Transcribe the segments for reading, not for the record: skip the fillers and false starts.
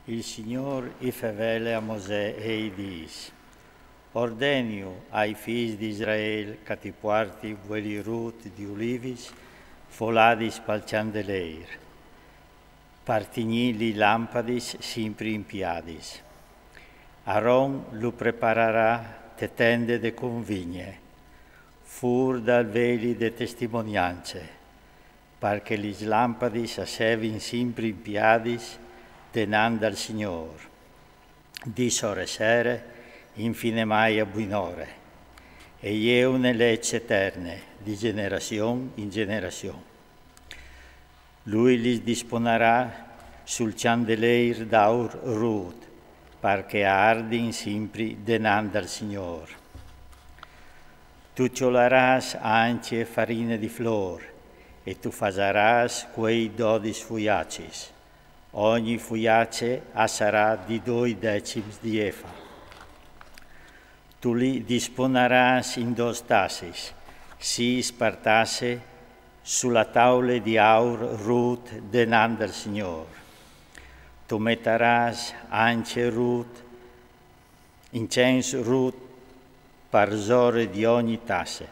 Il Signor i fevele a Mosè e i dis: Ordenio ai figli di Israel che ti porti quelli rut di ulivis, foladis pal candeleir, partigni li lampadis sempre in piadis. Aaron lo prepararà te tende de convigne, fur dal veli de testimonianze, perché lis lampadis assevin sempre in piadis, denando al Signor, di sore sere, infine mai a buinore, e io ne legge eterne, di generazione in generazione. Lui li disponerà sul candeleir d'aur rud, perché ardin sempre denando al Signor. Tu ciolaràs anche farina di flor, e tu fasaras quei 12 fuiacis. Ogni fuiace sarà di 2 decimi di efa. Tu li disponeràs in 2 tassis, si spartasse sulla tavola di aur rut denando al Signor. Tu metteràs anche rut, incenso rut per zore di ogni tasse,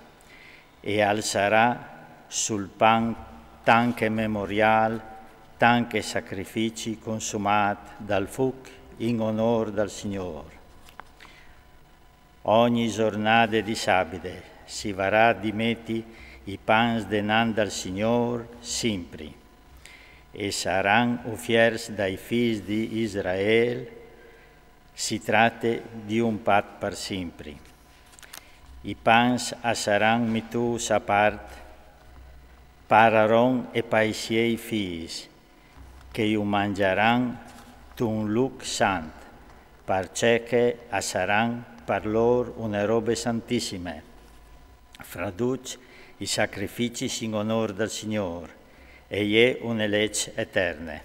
e alzerà sul pan tanche memorial, tanche sacrifici consumati dal fuoco in onore del Signore. Ogni giornata di sabide si varrà di metti i pans denando al Signore sempre, e saranno offerti dai figli di Israele. Si tratta di un patto per sempre. I pans saranno mettuti a parte per Aaron e per i suoi figli, che io mangeranno un luogo santo, perché saranno per loro una roba santissima, fra tutti i sacrifici in onore del Signore, e è una legge eterna.